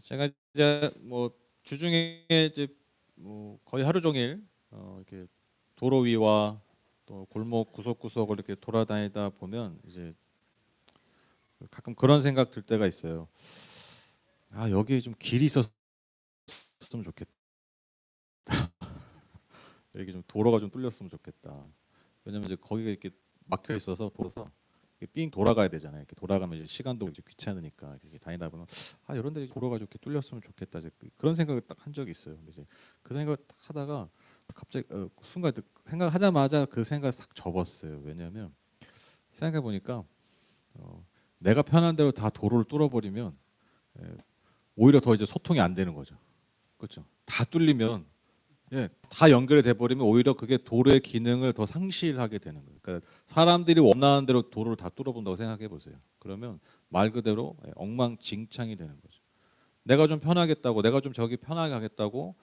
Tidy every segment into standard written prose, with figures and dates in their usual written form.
제가 이제 뭐 주중에 이제 뭐 거의 하루 종일 이렇게 도로 위와 또 골목 구석구석을 이렇게 돌아다니다 보면 이제 가끔 그런 생각 들 때가 있어요. 아, 여기에 좀 길이 있었으면 좋겠다. 여기 좀 도로가 좀 뚫렸으면 좋겠다. 왜냐면 이제 거기가 이렇게 막혀 있어서 도로서 삥 돌아가야 되잖아요. 이렇게 돌아가면 이제 시간도 이제 귀찮으니까 이렇게 다니다 보면 아, 이런 데 도로가 이렇게 뚫렸으면 좋겠다. 이제 그런 생각을 딱 한 적이 있어요. 근데 이제 그 생각을 딱 하다가 갑자기 순간 생각하자마자 그 생각을 싹 접었어요. 왜냐하면 생각해 보니까 내가 편한 대로 다 도로를 뚫어버리면 오히려 더 이제 소통이 안 되는 거죠. 그렇죠? 다 뚫리면 다 연결이 돼 버리면 오히려 그게 도로의 기능을 더 상실하게 되는 거예요. 그러니까 사람들이 원하는 대로 도로를 다 뚫어본다고 생각해 보세요. 그러면 말 그대로 엉망진창이 되는 거죠. 내가 좀 편하겠다고, 내가 좀 저기 편하게 하겠다고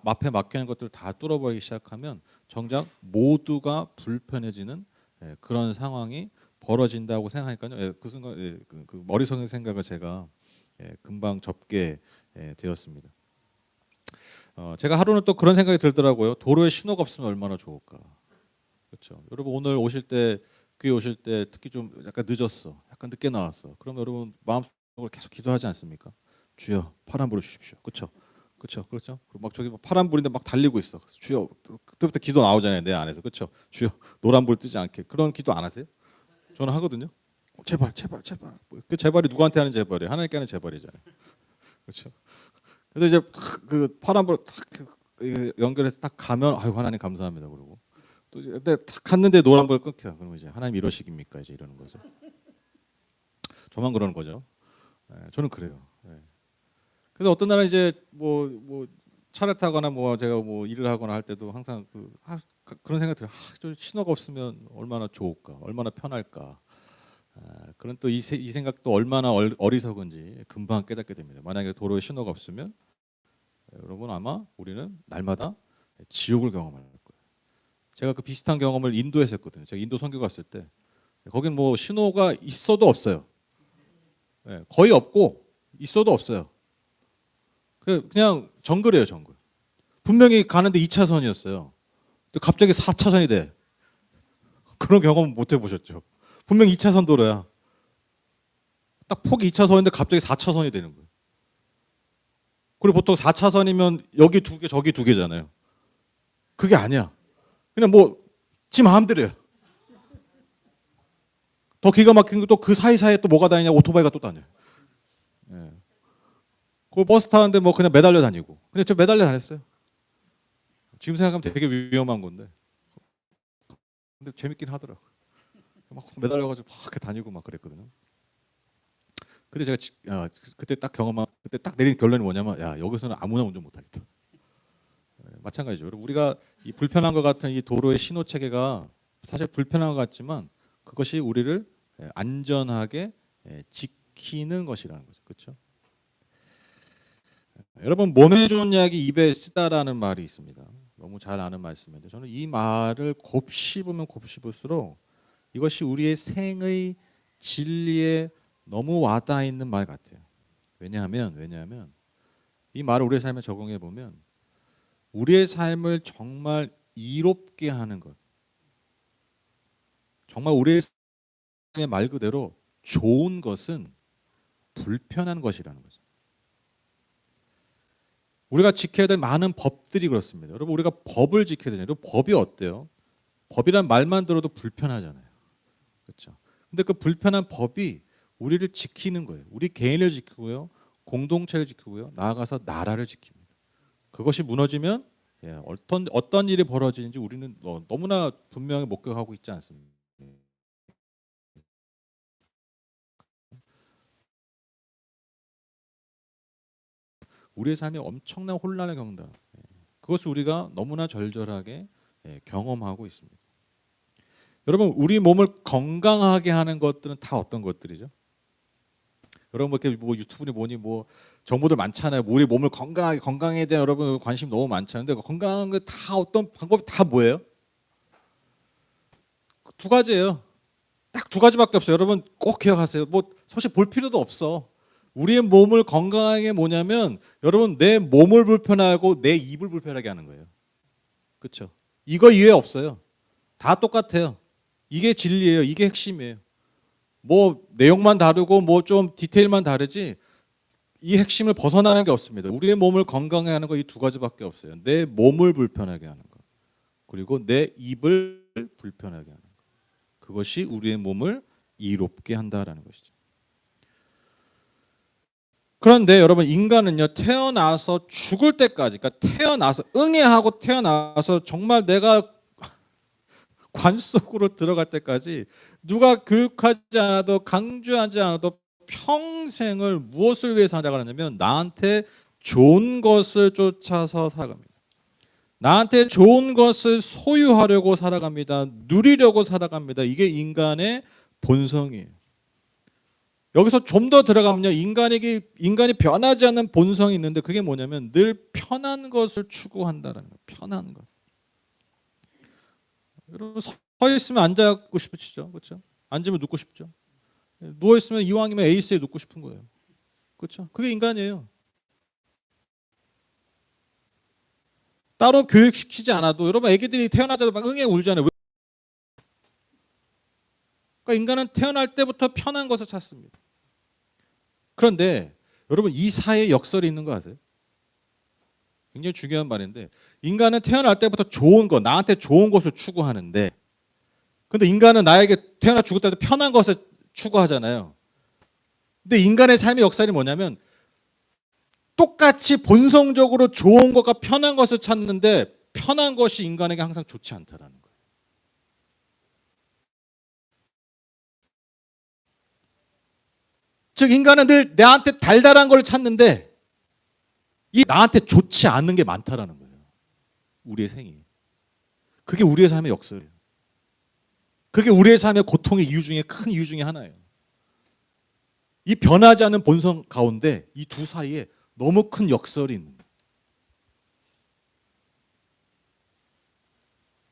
앞에 막혀 있는 것들을 다 뚫어버리기 시작하면 정작 모두가 불편해지는 그런 상황이 벌어진다고 생각하니까요. 그 순간 그 머릿속의 생각을 제가 금방 접게 되었습니다. 제가 하루는 또 그런 생각이 들더라고요. 도로에 신호가 없으면 얼마나 좋을까. 그렇죠. 여러분 오늘 오실 때 귀에 오실 때 특히 좀 약간 늦었어. 약간 늦게 나왔어. 그럼 여러분 마음속으로 계속 기도하지 않습니까? 주여 파란불을 주십시오. 그렇죠. 그렇죠. 그렇죠. 막 저기 파란불인데 막 달리고 있어. 주여 그때부터 기도 나오잖아요. 내 안에서. 그렇죠. 주여 노란불 뜨지 않게. 그런 기도 안 하세요? 저는 하거든요. 제발 제발 제발. 그 제발이 누구한테 하는 제발이에요? 하나님께 하는 제발이잖아요. 그렇죠. 그래서 이제 그 파란불 딱 연결해서 딱 가면 아유 하나님 감사합니다 그러고 또 이제 근데 딱 갔는데 노란불 끊겨. 그러면 이제 하나님 이러식입니까 이제 이러는 거죠. 저만 그러는 거죠. 저는 그래요. 그래서 어떤 날은 이제 뭐 차를 타거나 뭐 제가 뭐 일을 하거나 할 때도 항상 그런 생각 들어요. 저 신호가 없으면 얼마나 좋을까, 얼마나 편할까. 그런 또 이 생각도 얼마나 어리석은지 금방 깨닫게 됩니다. 만약에 도로에 신호가 없으면 여러분 아마 우리는 날마다 지옥을 경험할 거예요. 제가 그 비슷한 경험을 인도에서 했거든요. 제가 인도 선교 갔을 때 거긴 뭐 신호가 있어도 없어요. 거의 없고 있어도 없어요. 그냥 정글이에요, 정글. 분명히 가는데 2차선이었어요. 갑자기 4차선이 돼. 그런 경험 못 해보셨죠? 분명 2차선 도로야. 딱 폭이 2차선인데 갑자기 4차선이 되는 거예요. 그리고 보통 4차선이면 여기 두 개, 저기 두 개잖아요. 그게 아니야. 그냥 뭐 지 마음대로야. 더 기가 막힌 게 또 그 사이사이에 또 뭐가 다니냐? 오토바이가 또 다녀요. 그 버스 타는데 뭐 그냥 매달려 다니고. 근데 저 매달려 다녔어요. 지금 생각하면 되게 위험한 건데. 근데 재밌긴 하더라고. 막 매달려가지고 막 이렇게 다니고 막 그랬거든요. 근데 제가 그때 딱 그때 딱 내린 결론이 뭐냐면 야 여기서는 아무나 운전 못하겠다. 마찬가지죠. 우리가 이 불편한 것 같은 이 도로의 신호 체계가 사실 불편한 것 같지만 그것이 우리를 안전하게 지키는 것이라는 거죠. 그렇죠? 여러분 몸에 좋은 약이 입에 쓰다라는 말이 있습니다. 너무 잘 아는 말씀인데 저는 이 말을 곱씹으면 곱씹을수록 이것이 우리의 생의 진리에 너무 와닿아 있는 말 같아요. 왜냐하면 이 말을 우리의 삶에 적용해 보면 우리의 삶을 정말 이롭게 하는 것, 정말 우리의 삶의 말 그대로 좋은 것은 불편한 것이라는 거죠. 우리가 지켜야 될 많은 법들이 그렇습니다. 여러분 우리가 법을 지켜야 되잖아요. 법이 어때요? 법이란 말만 들어도 불편하잖아요. 그렇죠? 근데 그 불편한 법이 우리를 지키는 거예요. 우리 개인을 지키고요. 공동체를 지키고요. 나아가서 나라를 지킵니다. 그것이 무너지면 어떤 일이 벌어지는지 우리는 너무나 분명히 목격하고 있지 않습니까? 우리의 삶이 엄청난 혼란을 겪는다. 그것을 우리가 너무나 절절하게 경험하고 있습니다. 여러분 우리 몸을 건강하게 하는 것들은 다 어떤 것들이죠? 여러분 뭐 이렇게 뭐 유튜브니 뭐니 뭐 정보들 많잖아요. 우리 몸을 건강에 대한 여러분 관심 너무 많잖아요. 근데 건강한 게 다 어떤 방법이 다 뭐예요? 두 가지예요. 딱 두 가지밖에 없어요. 여러분 꼭 기억하세요. 뭐 사실 볼 필요도 없어. 우리의 몸을 건강하게 뭐냐면 여러분 내 몸을 불편하고 내 입을 불편하게 하는 거예요. 그렇죠? 이거 이외에 없어요. 다 똑같아요. 이게 진리예요. 이게 핵심이에요. 뭐 내용만 다르고 뭐 좀 디테일만 다르지 이 핵심을 벗어나는 게 없습니다. 우리의 몸을 건강하게 하는 거 이 두 가지밖에 없어요. 내 몸을 불편하게 하는 거. 그리고 내 입을 불편하게 하는 거. 그것이 우리의 몸을 이롭게 한다라는 것이죠. 그런데 여러분 인간은요 태어나서 죽을 때까지 그러니까 태어나서 응애하고 태어나서 정말 내가 관 속으로 들어갈 때까지 누가 교육하지 않아도 강조하지 않아도 평생을 무엇을 위해서 살아가냐면 나한테 좋은 것을 쫓아서 살아갑니다. 나한테 좋은 것을 소유하려고 살아갑니다. 누리려고 살아갑니다. 이게 인간의 본성이에요. 여기서 좀 더 들어가면요. 인간이 변하지 않는 본성이 있는데 그게 뭐냐면 늘 편한 것을 추구한다는 거예요. 편한 것. 여러분 서 있으면 앉고 싶으시죠? 그렇죠? 앉으면 눕고 싶죠? 누워 있으면 이왕이면 에이스에 눕고 싶은 거예요. 그렇죠? 그게 인간이에요. 따로 교육시키지 않아도 여러분 애기들이 태어나자마자 막 응애 울잖아요. 그러니까 인간은 태어날 때부터 편한 것을 찾습니다. 그런데 여러분 이 사이에 역설이 있는 거 아세요? 굉장히 중요한 말인데 인간은 태어날 때부터 좋은 거, 나한테 좋은 것을 추구하는데 근데 인간은 나에게 태어나 죽을 때도 편한 것을 추구하잖아요. 근데 인간의 삶의 역설이 뭐냐면 똑같이 본성적으로 좋은 것과 편한 것을 찾는데 편한 것이 인간에게 항상 좋지 않다라는 거예요. 즉 인간은 늘 나한테 달달한 걸 찾는데 이 나한테 좋지 않은 게 많다라는 거예요. 우리의 생이. 그게 우리의 삶의 역설이에요. 그게 우리의 삶의 고통의 이유 중에 큰 이유 중에 하나예요. 이 변하지 않는 본성 가운데 이 두 사이에 너무 큰 역설이 있는 거예요.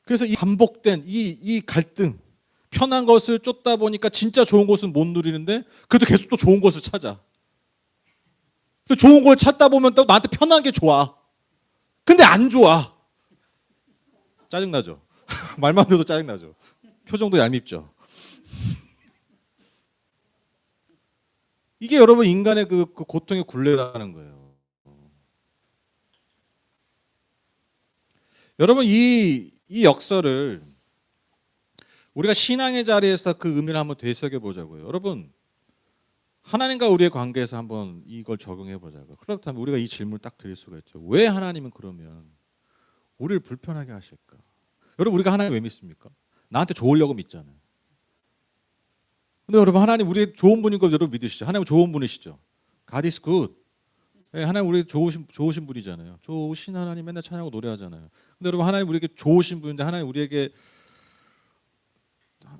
그래서 이 반복된 이 갈등 편한 것을 쫓다 보니까 진짜 좋은 것은 못 누리는데 그래도 계속 또 좋은 것을 찾아. 또 좋은 걸 찾다 보면 또 나한테 편한 게 좋아. 근데 안 좋아. 짜증나죠? 말만 들어도 짜증나죠? 표정도 얄밉죠? 이게 여러분 인간의 그 고통의 굴레라는 거예요. 여러분 이 역설을 우리가 신앙의 자리에서 그 의미를 한번 되새겨 보자고요. 여러분 하나님과 우리의 관계에서 한번 이걸 적용해 보자고요. 그렇다면 우리가 이 질문을 딱 드릴 수가 있죠. 왜 하나님은 그러면 우리를 불편하게 하실까? 여러분 우리가 하나님 왜 믿습니까? 나한테 좋으려고 믿잖아요. 근데 여러분 하나님 우리 좋은 분인 거 여러분 믿으시죠? 하나님 좋은 분이시죠? God is good. 하나님 우리 좋으신 분이잖아요. 좋으신 하나님 맨날 찬양하고 노래하잖아요. 근데 여러분 하나님 우리에게 좋으신 분인데 하나님 우리에게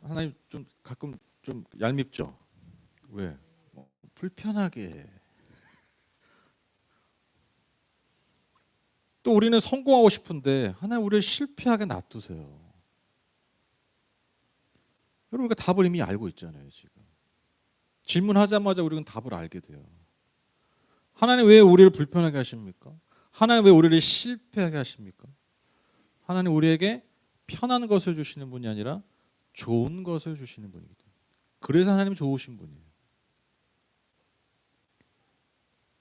하나님 좀 가끔 좀 얄밉죠. 왜? 불편하게. 또 우리는 성공하고 싶은데 하나님 우리를 실패하게 놔두세요. 여러분 우리가 답을 이미 알고 있잖아요. 지금 질문하자마자 우리는 답을 알게 돼요. 하나님 왜 우리를 불편하게 하십니까? 하나님 왜 우리를 실패하게 하십니까? 하나님 우리에게 편한 것을 주시는 분이 아니라 좋은 것을 주시는 분이기 때문에. 그래서 하나님이 좋으신 분이에요.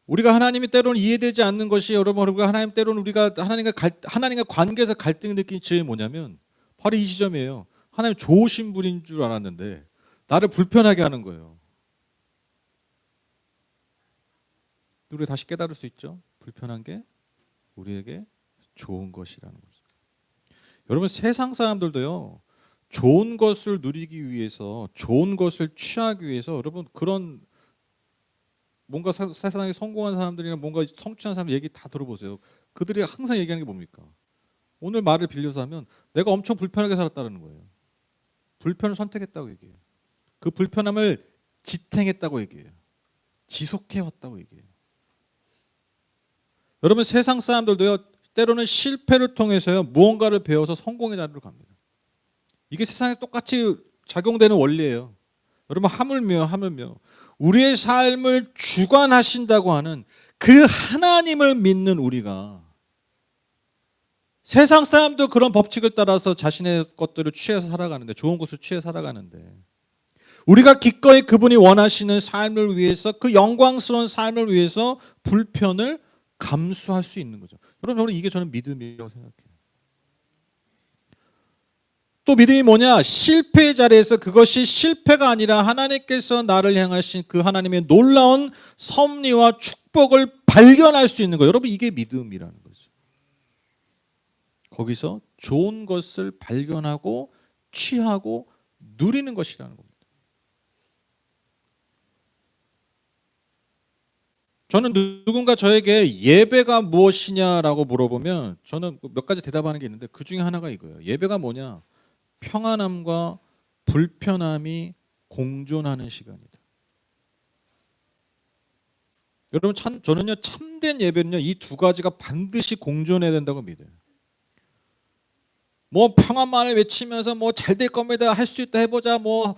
우리가 하나님이 때로는 이해되지 않는 것이 여러분 우리가 하나님 때로는 우리가 하나님과 관계에서 갈등을 느낀 지점이 뭐냐면 바로 이 지점이에요. 하나님 좋으신 분인 줄 알았는데 나를 불편하게 하는 거예요. 우리가 다시 깨달을 수 있죠. 불편한 게 우리에게 좋은 것이라는 거죠. 여러분 세상 사람들도요. 좋은 것을 누리기 위해서 좋은 것을 취하기 위해서 여러분 그런 뭔가 세상에 성공한 사람들이나 뭔가 성취한 사람 얘기 다 들어보세요. 그들이 항상 얘기하는 게 뭡니까? 오늘 말을 빌려서 하면 내가 엄청 불편하게 살았다는 거예요. 불편을 선택했다고 얘기해요. 그 불편함을 지탱했다고 얘기해요. 지속해왔다고 얘기해요. 여러분 세상 사람들도요. 때로는 실패를 통해서요. 무언가를 배워서 성공의 자리로 갑니다. 이게 세상에 똑같이 작용되는 원리예요. 여러분 하물며 우리의 삶을 주관하신다고 하는 그 하나님을 믿는 우리가 세상 사람도 그런 법칙을 따라서 자신의 것들을 취해서 살아가는데, 좋은 것을 취해 살아가는데, 우리가 기꺼이 그분이 원하시는 삶을 위해서, 그 영광스러운 삶을 위해서 불편을 감수할 수 있는 거죠. 여러분, 이게 저는 믿음이라고 생각해요. 또 믿음이 뭐냐? 실패의 자리에서 그것이 실패가 아니라 하나님께서 나를 향하신 그 하나님의 놀라운 섭리와 축복을 발견할 수 있는 거예요. 여러분, 이게 믿음이라는 거죠. 거기서 좋은 것을 발견하고 취하고 누리는 것이라는 겁니다. 저는 누군가 저에게 예배가 무엇이냐라고 물어보면 저는 몇 가지 대답하는 게 있는데, 그 중에 하나가 이거예요. 예배가 뭐냐? 평안함과 불편함이 공존하는 시간이다. 여러분, 저는요, 참된 예배는요, 이 두 가지가 반드시 공존해야 된다고 믿어요. 뭐 평안만을 외치면서 뭐 잘 될 겁니다, 할 수 있다, 해보자, 뭐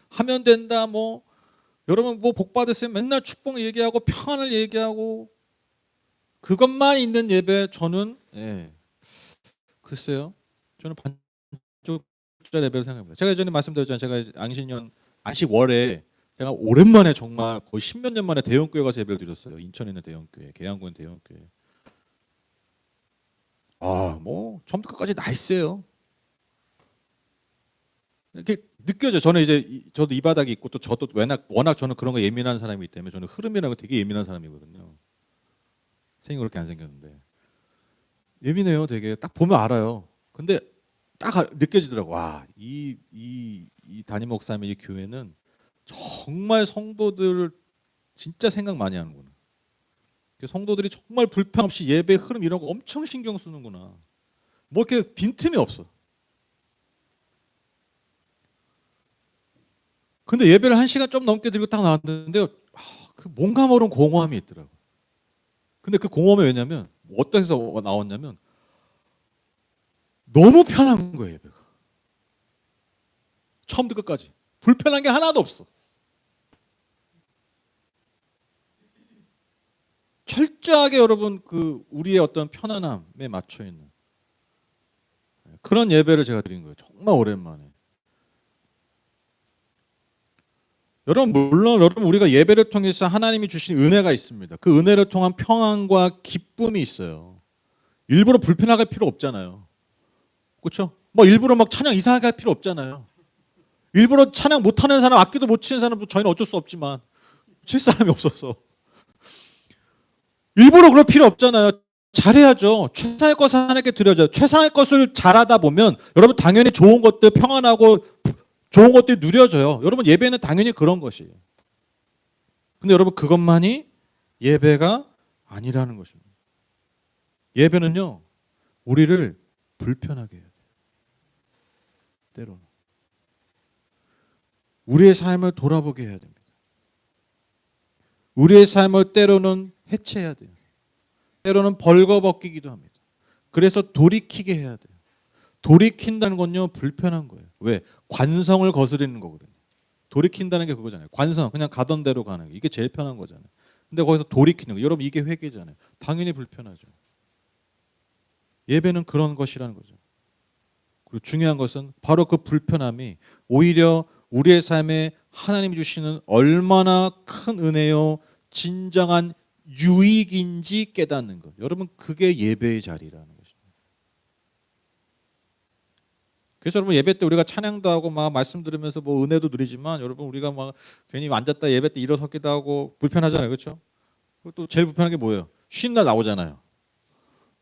하면 된다, 뭐 여러분 뭐 복 받으세요, 맨날 축복 얘기하고 평안을 얘기하고 그것만 있는 예배, 저는 글쎄요, 저는 반쪽짜리 예배를 생각합니다. 제가 예전에 말씀드렸잖아요. 제가 안식월에 제가 오랜만에, 정말 거의 10몇 년 만에 대형교회 가서 예배를 드렸어요. 인천에 있는 대형교회, 계양구에 있는 대형교회. 뭐 처음부터 끝까지 나이스예요. 이렇게 느껴져. 저는 저도 이 바닥이 있고, 또 저도 워낙 저는 그런 거 예민한 사람이기 때문에, 저는 흐름이라고 되게 예민한 사람이거든요. 생긴 그렇게 안 생겼는데 예민해요. 되게 딱 보면 알아요. 근데 딱 느껴지더라고. 와, 이 담임 목사님의 이 교회는 정말 성도들을 진짜 생각 많이 하는구나. 성도들이 정말 불편 없이 예배 흐름 이런 거 엄청 신경 쓰는구나. 뭐 이렇게 빈틈이 없어. 근데 예배를 1시간 좀 넘게 드리고 딱 나왔는데 그 뭔가 모르는 공허함이 있더라고. 근데 그 공허함이 왜냐면, 어디서 나왔냐면, 너무 편한 거예요, 예배가. 처음부터 끝까지 불편한 게 하나도 없어. 철저하게 여러분, 우리의 어떤 편안함에 맞춰 있는 그런 예배를 제가 드린 거예요. 정말 오랜만에. 물론 여러분, 우리가 예배를 통해서 하나님이 주신 은혜가 있습니다. 그 은혜를 통한 평안과 기쁨이 있어요. 일부러 불편하게 할 필요 없잖아요. 그렇죠? 뭐 일부러 막 찬양 이상하게 할 필요 없잖아요. 일부러 찬양 못하는 사람, 악기도 못 치는 사람도 저희는 어쩔 수 없지만, 칠 사람이 없어서 일부러 그럴 필요 없잖아요. 잘해야죠. 최상의 것을 하나님께 드려야죠. 최상의 것을 잘하다 보면 여러분, 당연히 좋은 것들, 평안하고 좋은 것들이 누려져요. 여러분, 예배는 당연히 그런 것이에요. 근데 여러분, 그것만이 예배가 아니라는 것입니다. 예배는요, 우리를 불편하게 해요. 때로는 우리의 삶을 돌아보게 해야 됩니다. 우리의 삶을 때로는 해체해야 돼요. 때로는 벌거벗기기도 합니다. 그래서 돌이키게 해야 돼요. 돌이킨다는 건요, 불편한 거예요. 왜? 관성을 거스르는 거거든요. 돌이킨다는 게 그거잖아요. 관성, 그냥 가던 대로 가는 게, 이게 제일 편한 거잖아요. 근데 거기서 돌이키는 거, 여러분, 이게 회개잖아요. 당연히 불편하죠. 예배는 그런 것이라는 거죠. 그리고 중요한 것은 바로 그 불편함이 오히려 우리의 삶에 하나님이 주시는 얼마나 큰 은혜요, 진정한 유익인지 깨닫는 것. 여러분, 그게 예배의 자리라는 것입니다. 그래서 여러분, 예배 때 우리가 찬양도 하고 막 말씀 들으면서 뭐 은혜도 누리지만, 여러분, 우리가 막 괜히 앉았다 예배 때 일어섰기도 하고 불편하잖아요. 그렇죠? 또 제일 불편한 게 뭐예요? 쉬는 날 나오잖아요.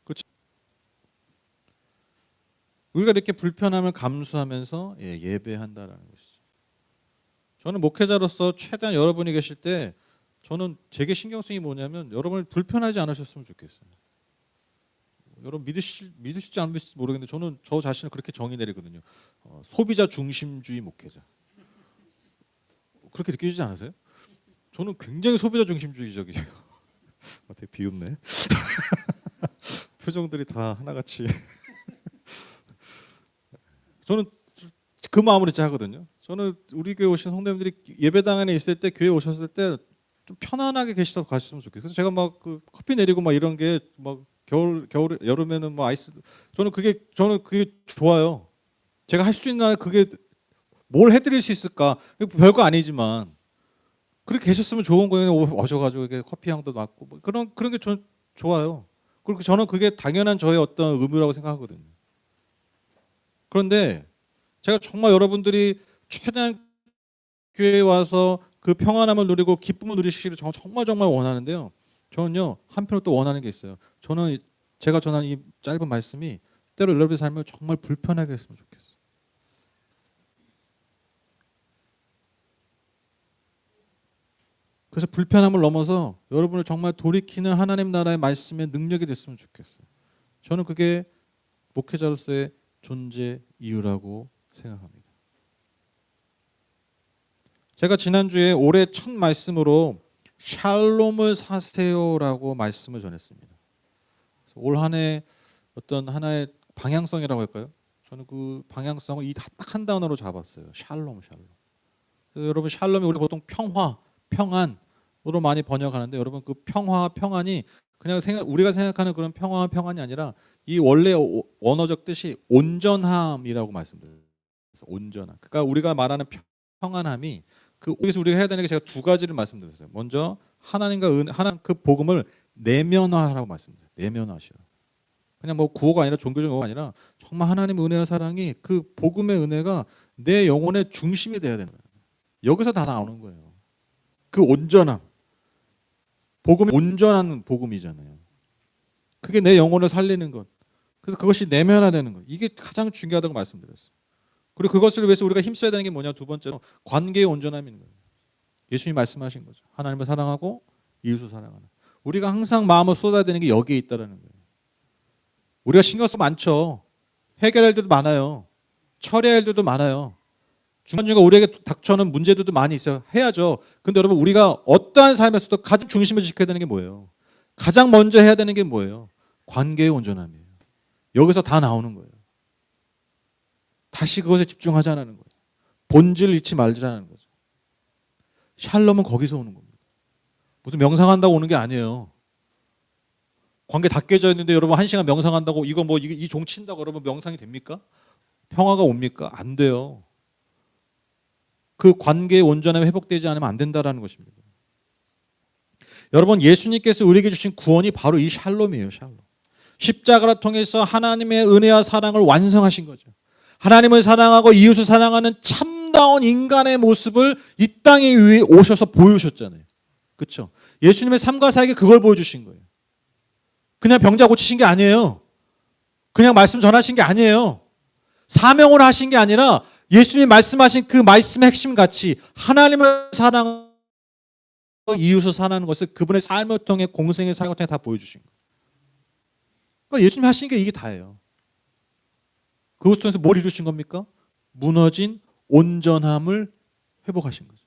그렇죠? 우리가 이렇게 불편함을 감수하면서 예배한다라는 것이죠. 저는 목회자로서 최대한 여러분이 계실 때 저는 제게 신경 쓰이 뭐냐면, 여러분이 불편하지 않으셨으면 좋겠어요. 여러분 믿으실지 안 믿으실지 모르겠는데, 저는 저 자신을 그렇게 정의 내리거든요. 소비자 중심주의 목회자. 그렇게 느끼지 않으세요? 저는 굉장히 소비자 중심주의적이에요. 되게 비웃네. 표정들이 다 하나같이. 저는 그 마음으로 진짜 하거든요. 저는 우리 교회 오신 성도님들이 예배당 안에 있을 때, 교회 오셨을 때 좀 편안하게 계시다고 가셨으면 좋겠어요. 그래서 제가 막 그 커피 내리고 막 이런 게 막 겨울 여름에는 뭐 아이스, 저는 그게 좋아요. 제가 할 수 있는 한 그게 뭘 해드릴 수 있을까? 별거 아니지만 그렇게 계셨으면 좋은 거예요. 오셔가지고 이렇게 커피 향도 맡고 뭐 그런 게 전 좋아요. 그리고 저는 그게 당연한 저의 어떤 의무라고 생각하거든요. 그런데 제가 정말 여러분들이 최대한 교회에 와서 그 평안함을 누리고 기쁨을 누리시기를 정말 정말 원하는데요. 저는요 한편으로 또 원하는 게 있어요. 저는 제가 전한 이 짧은 말씀이 때로 여러분의 삶을 정말 불편하게 했으면 좋겠어요. 그래서 불편함을 넘어서 여러분을 정말 돌이키는 하나님 나라의 말씀의 능력이 됐으면 좋겠어요. 저는 그게 목회자로서의 존재 이유라고 생각합니다. 제가 지난주에 올해 첫 말씀으로 샬롬을 사세요라고 말씀을 전했습니다. 올 한 해 어떤 하나의 방향성이라고 할까요? 저는 그 방향성을 이 딱 한 단어로 잡았어요. 샬롬. 그래서 여러분 샬롬이 우리 보통 평화, 평안으로 많이 번역하는데 여러분 그 평화, 평안이 그냥 우리가 생각하는 그런 평화와 평안이 아니라 이 원래 원어적 뜻이 온전함이라고 말씀드려요. 온전함. 그러니까 우리가 말하는 평안함이 여기서 우리가 해야 되는 게 제가 두 가지를 말씀드렸어요. 먼저 하나님과 하나님 그 복음을 내면화하라고 말씀드려요. 내면화하시라. 그냥 뭐 구호가 아니라 종교적 구호가 아니라 정말 하나님의 은혜와 사랑이 그 복음의 은혜가 내 영혼의 중심이 돼야 되는 거예요. 여기서 다 나오는 거예요. 그 온전함. 복음이 온전한 복음이잖아요. 그게 내 영혼을 살리는 것. 그래서 그것이 내면화되는 것. 이게 가장 중요하다고 말씀드렸어요. 그리고 그것을 위해서 우리가 힘써야 되는 게 뭐냐? 두 번째로 관계의 온전함인 거예요. 예수님이 말씀하신 거죠. 하나님을 사랑하고 이웃을 사랑하는. 우리가 항상 마음을 쏟아야 되는 게 여기에 있다는 거예요. 우리가 신경 쓰면 많죠. 해결할 일도 많아요. 처리할 일도 많아요. 중간중간 우리에게 닥쳐오는 문제들도 많이 있어요. 해야죠. 근데 여러분 우리가 어떠한 삶에서도 가장 중심을 지켜야 되는 게 뭐예요? 가장 먼저 해야 되는 게 뭐예요? 관계의 온전함이에요. 여기서 다 나오는 거예요. 다시 그것에 집중하자는 거예요. 본질을 잃지 말자는 거죠. 샬롬은 거기서 오는 겁니다. 무슨 명상한다고 오는 게 아니에요. 관계 다 깨져 있는데 여러분 1시간 명상한다고 이거 뭐 이 종 친다고 여러분 명상이 됩니까? 평화가 옵니까? 안 돼요. 그 관계의 온전함이 회복되지 않으면 안 된다라는 것입니다. 여러분 예수님께서 우리에게 주신 구원이 바로 이 샬롬이에요. 샬롬. 십자가를 통해서 하나님의 은혜와 사랑을 완성하신 거죠. 하나님을 사랑하고 이웃을 사랑하는 참다운 인간의 모습을 이 땅에 위에 오셔서 보여주셨잖아요. 그렇죠? 예수님의 삶과 사역에 그걸 보여주신 거예요. 그냥 병자 고치신 게 아니에요. 그냥 말씀 전하신 게 아니에요. 사명을 하신 게 아니라 예수님이 말씀하신 그 말씀의 핵심 가치, 하나님을 사랑하고 이웃을 사랑하는 것을 그분의 삶을 통해 공생의 사역을 통해 다 보여주신 거예요. 그러니까 예수님이 하신 게 이게 다예요. 그것 통해서 뭘 이루신 겁니까? 무너진 온전함을 회복하신 거죠.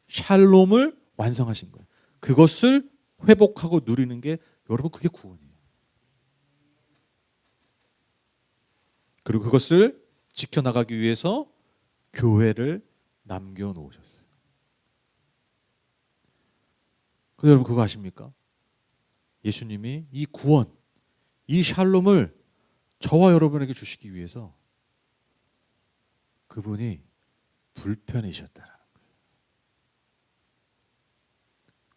샬롬을 완성하신 거예요. 그것을 회복하고 누리는 게 여러분 그게 구원이에요. 그리고 그것을 지켜나가기 위해서 교회를 남겨놓으셨어요. 근데 여러분 그거 아십니까? 예수님이 이 구원, 이 샬롬을 저와 여러분에게 주시기 위해서 그분이 불편이셨다는 거예요.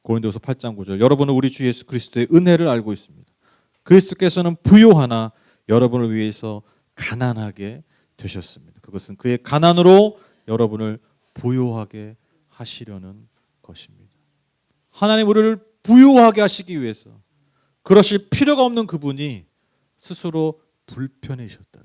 고린도서 8장 9절 여러분은 우리 주 예수 그리스도의 은혜를 알고 있습니다. 그리스도께서는 부요하나 여러분을 위해서 가난하게 되셨습니다. 그것은 그의 가난으로 여러분을 부요하게 하시려는 것입니다. 하나님 우리를 부요하게 하시기 위해서 그러실 필요가 없는 그분이 스스로 불편해지셨다.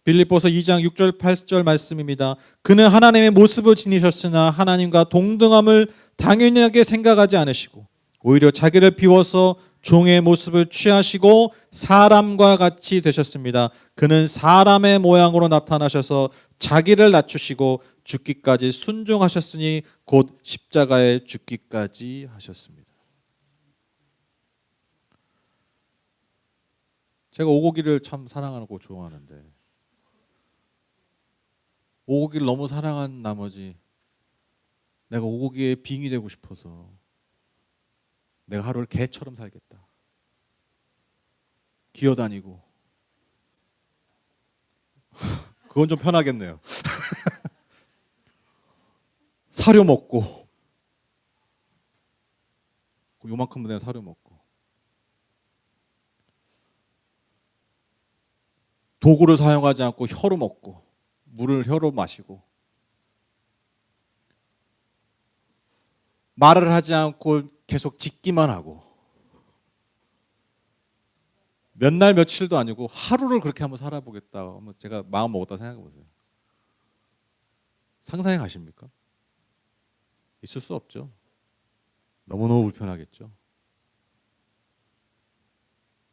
빌립보서 2장 6절 8절 말씀입니다. 그는 하나님의 모습을 지니셨으나 하나님과 동등함을 당연하게 생각하지 않으시고 오히려 자기를 비워서 종의 모습을 취하시고 사람과 같이 되셨습니다. 그는 사람의 모양으로 나타나셔서 자기를 낮추시고 죽기까지 순종하셨으니 곧 십자가에 죽기까지 하셨습니다. 제가 오고기를 참 사랑하고 좋아하는데 오고기를 너무 사랑한 나머지 내가 오고기의 빙이 되고 싶어서 내가 하루를 개처럼 살겠다. 기어다니고. 그건 좀 편하겠네요. 사료 먹고 요만큼 내가 사료 먹고 도구를 사용하지 않고 혀로 먹고 물을 혀로 마시고 말을 하지 않고 계속 짖기만 하고 몇 날 며칠도 아니고 하루를 그렇게 한번 살아보겠다. 한번 제가 마음 먹었다 생각해 보세요. 상상해 가십니까? 있을 수 없죠. 너무너무 불편하겠죠.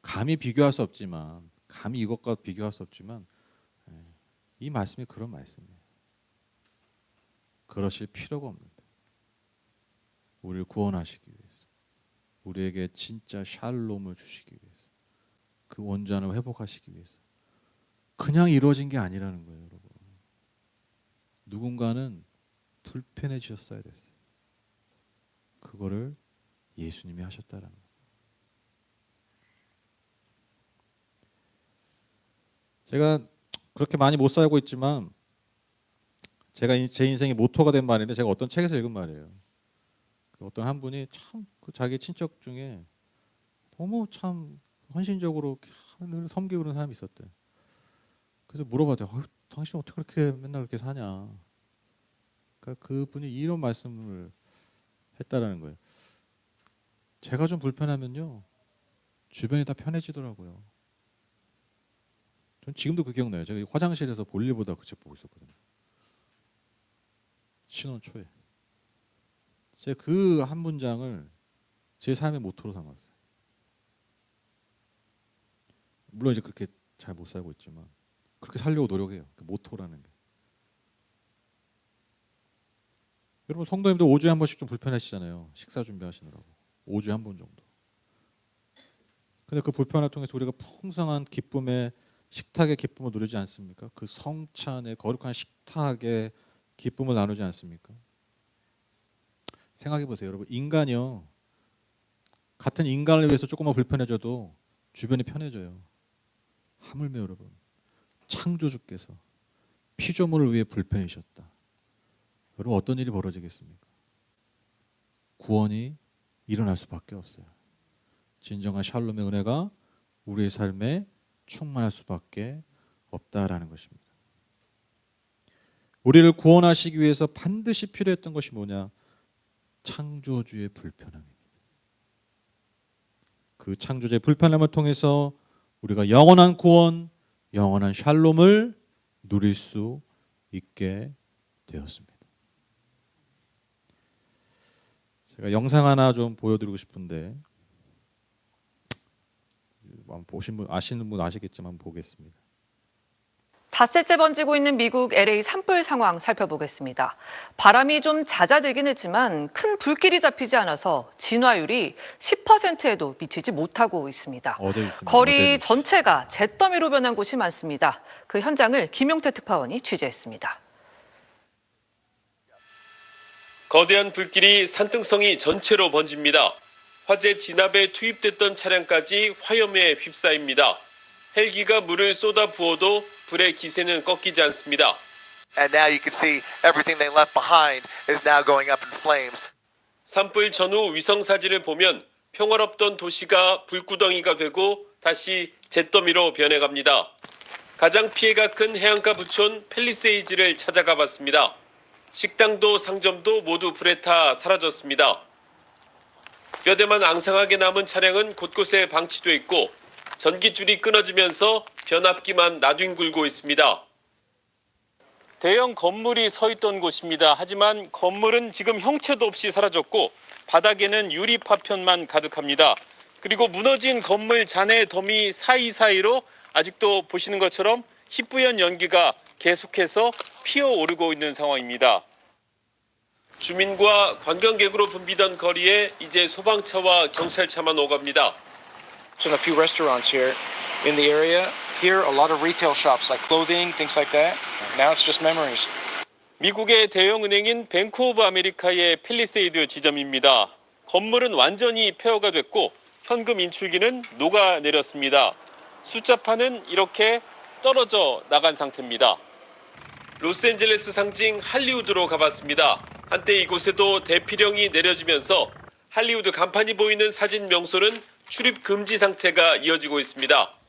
감히 비교할 수 없지만, 감히 이것과 비교할 수 없지만 이 말씀이 그런 말씀이에요. 그러실 필요가 없는데 우리를 구원하시기 위해서, 우리에게 진짜 샬롬을 주시기 위해서, 그 원전을 회복하시기 위해서 그냥 이루어진 게 아니라는 거예요, 여러분. 누군가는 불편해지셨어야 됐어요. 그거를 예수님이 하셨다라는 거예요. 제가 그렇게 많이 못 살고 있지만 제가 제 인생의 모토가 된 말인데 제가 어떤 책에서 읽은 말이에요. 어떤 한 분이 참 그 자기 친척 중에 너무 참 헌신적으로 늘 섬기고 그런 사람이 있었대. 그래서 물어봤대요. 당신 어떻게 그렇게 맨날 그렇게 사냐. 그러니까 그분이 이런 말씀을 했다라는 거예요. 제가 좀 불편하면요 주변이 다 편해지더라고요. 전 지금도 그 기억나요. 제가 화장실에서 볼일 보다 그 책 보고 있었거든요. 신혼 초에. 제가 그 한 문장을 제 삶의 모토로 삼았어요. 물론 이제 그렇게 잘 못 살고 있지만 그렇게 살려고 노력해요. 그 모토라는 게. 여러분 성도님들 5주에 한 번씩 좀 불편하시잖아요. 식사 준비하시느라고. 5주에 한 번 정도. 근데 그 불편을 통해서 우리가 풍성한 기쁨의 식탁의 기쁨을 누리지 않습니까? 그 성찬의 거룩한 식탁의 기쁨을 나누지 않습니까? 생각해 보세요. 여러분 인간이요. 같은 인간을 위해서 조금만 불편해져도 주변이 편해져요. 하물며 여러분 창조주께서 피조물을 위해 불편해지셨다. 여러분 어떤 일이 벌어지겠습니까? 구원이 일어날 수밖에 없어요. 진정한 샬롬의 은혜가 우리의 삶에 충만할 수밖에 없다라는 것입니다. 우리를 구원하시기 위해서 반드시 필요했던 것이 뭐냐? 창조주의 불편함입니다. 그 창조주의 불편함을 통해서 우리가 영원한 구원, 영원한 샬롬을 누릴 수 있게 되었습니다. 제가 영상 하나 좀 보여드리고 싶은데 보신 분 아시는 분 아시겠지만 보겠습니다. 닷새째 번지고 있는 미국 LA 산불 상황 살펴보겠습니다. 바람이 좀 잦아들긴 했지만 큰 불길이 잡히지 않아서 진화율이 10%에도 미치지 못하고 있습니다. 거리 전체가 잿더미로 변한 곳이 많습니다. 그 현장을 김용태 특파원이 취재했습니다. 거대한 불길이 산등성이 전체로 번집니다. 화재 진압에 투입됐던 차량까지 화염에 휩싸입니다. 헬기가 물을 쏟아 부어도 불의 기세는 꺾이지 않습니다. And now you can see everything they left behind is now going up in flames. 산불 전후 위성 사진을 보면 평화롭던 도시가 불구덩이가 되고 다시 잿더미로 변해갑니다. 가장 피해가 큰 해안가 부촌 팰리세이즈를 찾아가 봤습니다. 식당도 상점도 모두 불에 타 사라졌습니다. 몇 대만 앙상하게 남은 차량은 곳곳에 방치돼 있고 전기줄이 끊어지면서 변압기만 나뒹굴고 있습니다. 대형 건물이 서 있던 곳입니다. 하지만 건물은 지금 형체도 없이 사라졌고 바닥에는 유리 파편만 가득합니다. 그리고 무너진 건물 잔해 더미 사이사이로 아직도 보시는 것처럼 희뿌연 연기가 계속해서 피어오르고 있는 상황입니다. 주민과 관광객으로 붐비던 거리에 이제 소방차와 경찰차만 오갑니다. A few restaurants here in the area Here, a lot of retail shops like clothing, things like that. Now it's just memories. 미국의 대형 은행인 뱅크 오브 아메리카의 팰리세이드 지점입니다. 건물은 완전히 폐허가 됐고 현금 인출기는 녹아내렸습니다. 숫자판은 이렇게 떨어져 나간 상태입니다. 로스앤젤레스 상징 할리우드로 가봤습니다. 한때 이곳에도 대피령이 내려지면서 할리우드 간판이 보이는 사진 명소는 출입 금지 상태가 이어지고 있습니다.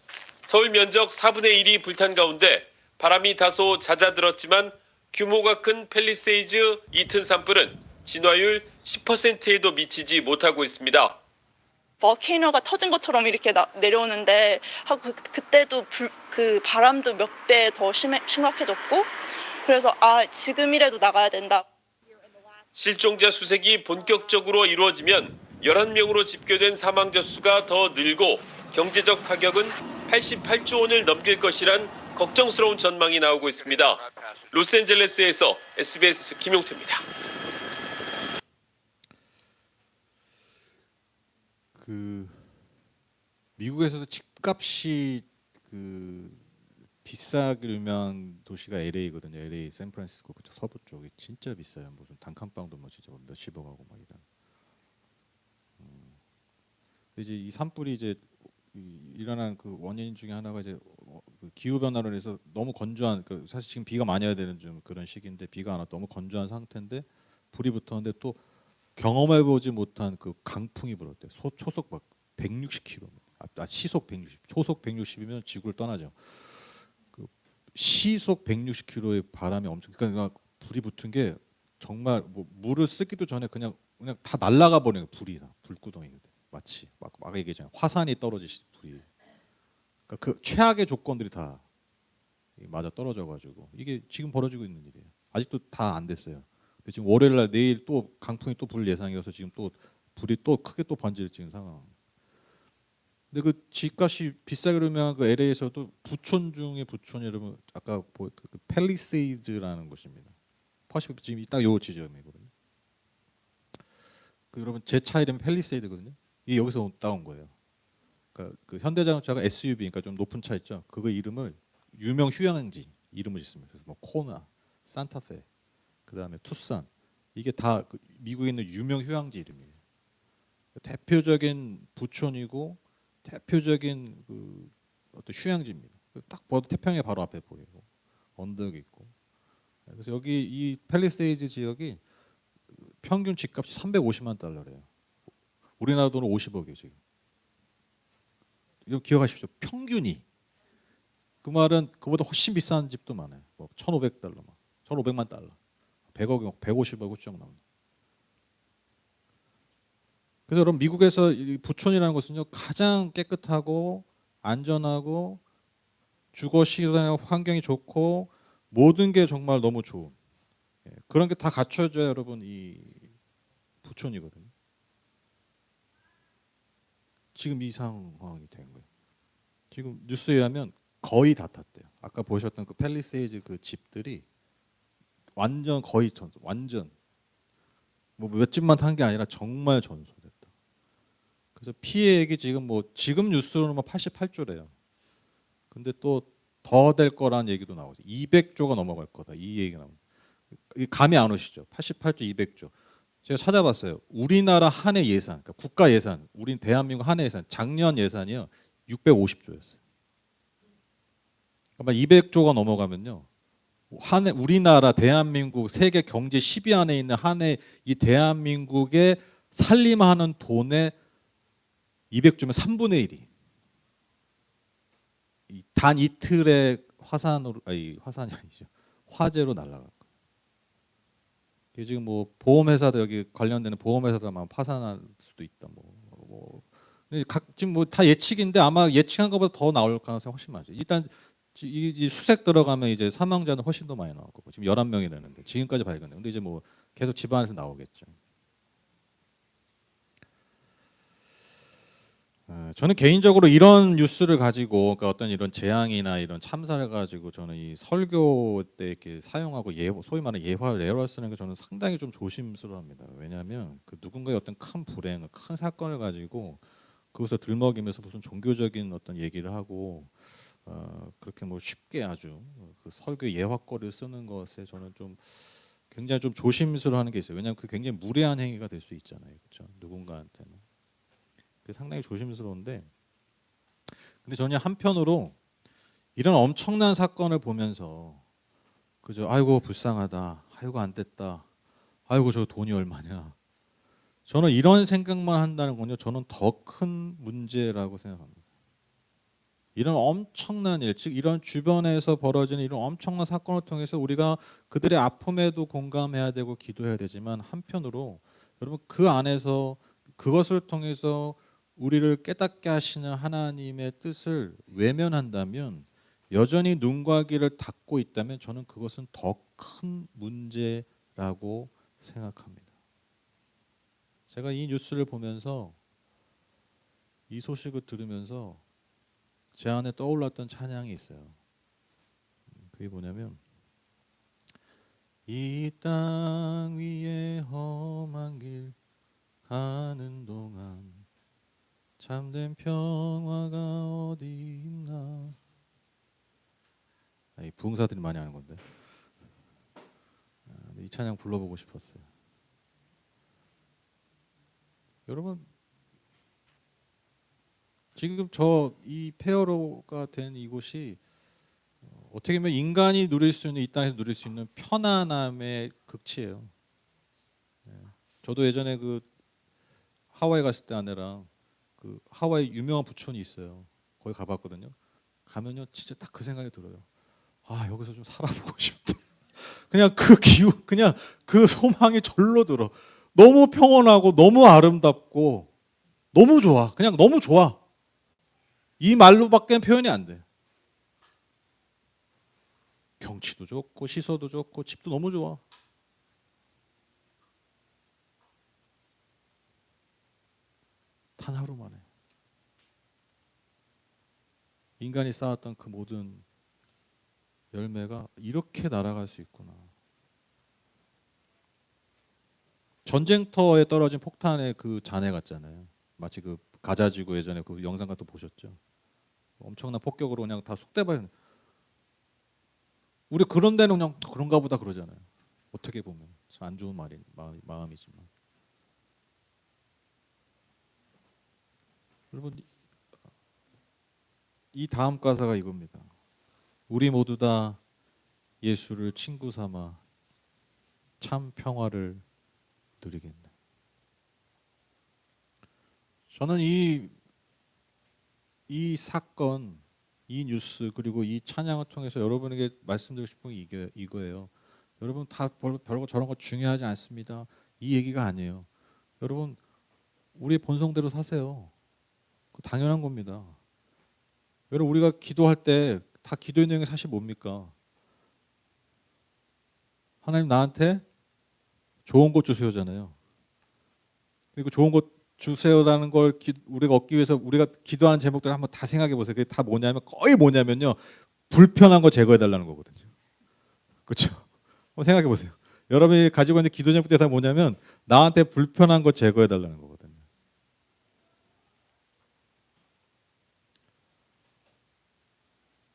서울 면적 4분의 1이 불탄 가운데 바람이 다소 잦아들었지만 규모가 큰 팰리세이즈 이튼 산불은 진화율 10%에도 미치지 못하고 있습니다. 버케이너가 터진 것처럼 이렇게 내려오는데 그때도 그 바람도 몇 배 더 심각해졌고 그래서 지금이라도 나가야 된다. 실종자 수색이 본격적으로 이루어지면 11명으로 집계된 사망자 수가 더 늘고 경제적 타격은 88조 원을 넘길 것이란 걱정스러운 전망이 나오고 있습니다. 로스앤젤레스에서 SBS 김용태입니다. 미국에서도 집값이 비싸게 유명한 도시가 LA거든요. LA, 샌프란시스코 그쪽 서부 쪽이 진짜 비싸요. 무슨 단칸방도 뭐 진짜 몇십억하고 막 이런. 이제 이 산불이 이제 일어난 그 원인 중에 하나가 이제 그 기후 변화로 해서 너무 건조한 사실 지금 비가 많이 와야 되는 좀 그런 시기인데 비가 안 와 너무 건조한 상태인데 불이 붙었는데 또 경험해보지 못한 그 강풍이 불었대요. 초속 막 160km, 시속 160, 초속 160이면 지구를 떠나죠. 그 시속 160km의 바람이 엄청 그러니까 불이 붙은 게 정말 뭐 물을 쓰기도 전에 그냥 다 날아가 버리는 불이 다 불구덩이거든. 마치 막 얘기했잖아요. 화산이 떨어지듯이 불이. 그러니까 그 최악의 조건들이 다 맞아 떨어져가지고 이게 지금 벌어지고 있는 일이에요. 아직도 다 안 됐어요. 지금 월요일날 내일 또 강풍이 또 불 예상이어서 지금 또 불이 또 크게 또 번질 지금 상황. 근데 그 집값이 비싸게 그러면 그 LA에서도 부촌 중에 부촌이 여러분 아까 그 팰리세이즈라는 곳입니다. 퍼시픽 지금 딱 요 지점이거든요. 그 여러분 제 차 이름 팰리세이드거든요. 이게 여기서 따온 거예요. 그러니까 그 현대자동차가 SUV 그러니까 좀 높은 차 있죠. 그거 이름을 유명 휴양지 이름을 짓습니다. 그래서 뭐 코나, 산타페, 그다음에 투싼 이게 다 그 미국에 있는 유명 휴양지 이름이에요. 대표적인 부촌이고 대표적인 그 어떤 휴양지입니다. 딱 봐도 태평양 바로 앞에 보이고 언덕이 있고. 그래서 여기 이 팰리세이즈 지역이 평균 집값이 350만 달러래요. 우리나라 돈은 50억이에요 지금. 이거 기억하십시오. 평균이. 그 말은 그보다 훨씬 비싼 집도 많아요. 뭐 1,500달러, 1,500만 달러, 100억, 150억 훌쩍 나옵니다. 그래서 여러분 미국에서 이 부촌이라는 것은요 가장 깨끗하고 안전하고 주거 시설 환경이 좋고 모든 게 정말 너무 좋은 그런 게 다 갖춰져야 여러분 이 부촌이거든요. 지금 이 상황이 된 거예요. 지금 뉴스에 의하면 거의 다 탔대요. 아까 보셨던 그 팰리세이즈 그 집들이 완전 거의 완전 뭐 몇 집만 탄 게 아니라 정말 전소됐다. 그래서 피해액이 지금 뭐 지금 뉴스로는 88조래요. 근데 또 더 될 거라는 얘기도 나오죠. 200조가 넘어갈 거다. 이 얘기 나옵니다. 감이 안 오시죠? 88조, 200조. 제가 찾아봤어요. 우리나라 한 해 예산, 그러니까 국가 예산, 우리 대한민국 한 해 예산, 작년 예산이요 650조였어요. 그러니까 200조가 넘어가면요, 한 해 우리나라 대한민국 세계 경제 10위 안에 있는 한 해 이 대한민국에 살림하는 돈의 200조면 3분의 1이 단 이틀의 화산이 아니죠. 화재로 날아간 거예요. 지금 뭐 보험회사도 여기 관련되는 보험회사도 아마 파산할 수도 있다. 지금 뭐 다 예측인데 아마 예측한 것보다 더 나올 가능성이 훨씬 많죠. 일단 이 수색 들어가면 이제 사망자는 훨씬 더 많이 나올 거고 지금 11명이라는데 지금까지 발견돼요. 근데 이제 뭐 계속 집안에서 나오겠죠. 저는 개인적으로 이런 뉴스를 가지고 그러니까 어떤 이런 재앙이나 이런 참사를 가지고 저는 이 설교 때 이렇게 사용하고 소위 말하는 예화를 쓰는 게 저는 상당히 좀 조심스러워합니다. 왜냐하면 그 누군가의 어떤 큰 불행, 큰 사건을 가지고 그것을 들먹이면서 무슨 종교적인 어떤 얘기를 하고 그렇게 뭐 쉽게 아주 그 설교 예화거리를 쓰는 것에 저는 좀 굉장히 좀 조심스러워하는 게 있어요. 왜냐하면 그 굉장히 무례한 행위가 될 수 있잖아요, 그렇죠? 누군가한테는. 그게 상당히 조심스러운데, 근데 저는 한편으로 이런 엄청난 사건을 보면서 그죠? 아이고 불쌍하다, 아이고 안 됐다, 아이고 저 돈이 얼마냐. 저는 이런 생각만 한다는 건요, 저는 더 큰 문제라고 생각합니다. 이런 엄청난 일, 즉 이런 주변에서 벌어지는 이런 엄청난 사건을 통해서 우리가 그들의 아픔에도 공감해야 되고 기도해야 되지만, 한편으로 여러분 그 안에서 그것을 통해서 우리를 깨닫게 하시는 하나님의 뜻을 외면한다면, 여전히 눈과 귀를 닫고 있다면 저는 그것은 더 큰 문제라고 생각합니다. 제가 이 뉴스를 보면서, 이 소식을 들으면서 제 안에 떠올랐던 찬양이 있어요. 그게 뭐냐면, 이 땅 위에 험한 길 가는 동안 참된 평화가 어디 있나. 이 부흥사들이 많이 하는 건데 이 찬양 불러보고 싶었어요. 여러분 지금 저 이 폐허로가 된 이곳이 어떻게 보면 인간이 누릴 수 있는, 이 땅에서 누릴 수 있는 편안함의 극치예요. 저도 예전에 그 하와이 갔을 때 아내랑 그 하와이 유명한 부촌이 있어요. 거기 가봤거든요. 가면요 진짜 딱 그 생각이 들어요. 아 여기서 좀 살아보고 싶다. 그냥 그 기운, 그냥 그 소망이 절로 들어. 너무 평온하고 너무 아름답고 너무 좋아. 그냥 너무 좋아. 이 말로밖에 표현이 안 돼. 경치도 좋고 시설도 좋고 집도 너무 좋아. 단 하루 만에 인간이 쌓았던 그 모든 열매가 이렇게 날아갈 수 있구나. 전쟁터에 떨어진 폭탄의 그 잔해 같잖아요. 마치 그 가자지구 예전에 그 영상 같은 거 보셨죠? 엄청난 폭격으로 그냥 다 쑥대밭. 우리 그런 데는 그냥 그런가 보다 그러잖아요. 어떻게 보면 참 안 좋은 마음이지만. 여러분 이 다음 가사가 이겁니다. 우리 모두 다 예수를 친구 삼아 참 평화를 누리겠네. 저는 이 사건, 이 뉴스, 그리고 이 찬양을 통해서 여러분에게 말씀드리고 싶은 게 이거예요. 여러분 다 별거 저런 거 중요하지 않습니다. 이 얘기가 아니에요. 여러분 우리의 본성대로 사세요. 당연한 겁니다. 여러분 우리가 기도할 때 다 기도의 내용이 사실 뭡니까? 하나님 나한테 좋은 것 주세요잖아요. 그리고 좋은 것 주세요라는 걸 우리가 얻기 위해서 우리가 기도하는 제목들을 한번 다 생각해 보세요. 그게 다 뭐냐면 거의 뭐냐면요. 불편한 거 제거해 달라는 거거든요. 그렇죠? 한번 생각해 보세요. 여러분이 가지고 있는 기도 제목들이 다 뭐냐면 나한테 불편한 거 제거해 달라는 거거든요.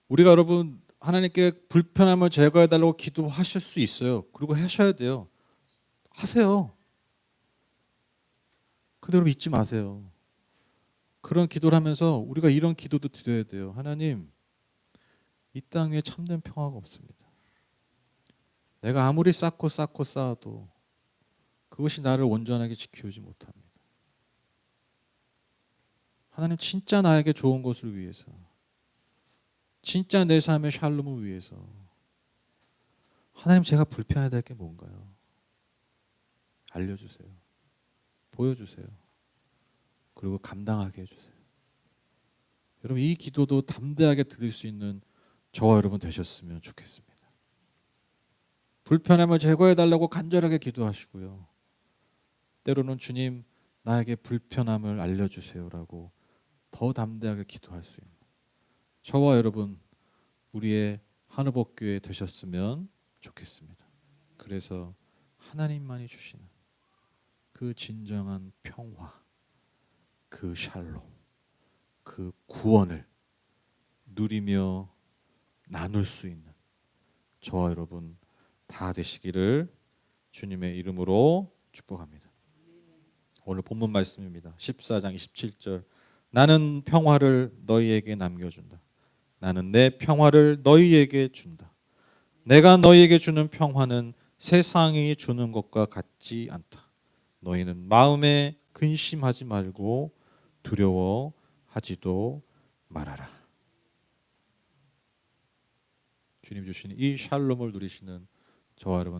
우리가 여러분 하나님께 불편함을 제거해 달라고 기도하실 수 있어요. 그리고 하셔야 돼요. 하세요. 그대로 잊지 마세요. 그런 기도를 하면서 우리가 이런 기도도 드려야 돼요. 하나님, 이 땅 위에 참된 평화가 없습니다. 내가 아무리 쌓고 쌓아도 그것이 나를 온전하게 지켜오지 못합니다. 하나님 진짜 나에게 좋은 것을 위해서, 진짜 내 삶의 샬롬을 위해서 하나님 제가 불편해야 될 게 뭔가요? 알려주세요. 보여주세요. 그리고 감당하게 해주세요. 여러분 이 기도도 담대하게 드릴 수 있는 저와 여러분 되셨으면 좋겠습니다. 불편함을 제거해달라고 간절하게 기도하시고요. 때로는 주님 나에게 불편함을 알려주세요라고 더 담대하게 기도할 수 있는 저와 여러분 우리의 한우복교회 되셨으면 좋겠습니다. 그래서 하나님만이 주시는 그 진정한 평화, 그 샬롬, 그 구원을 누리며 나눌 수 있는 저와 여러분 다 되시기를 주님의 이름으로 축복합니다. 오늘 본문 말씀입니다. 14장 27절. 나는 평화를 너희에게 남겨준다. 나는 내 평화를 너희에게 준다. 내가 너희에게 주는 평화는 세상이 주는 것과 같지 않다. 너희는 마음에 근심하지 말고 두려워하지도 말아라. 주님 주시는 이 샬롬을 누리시는 저와 여러분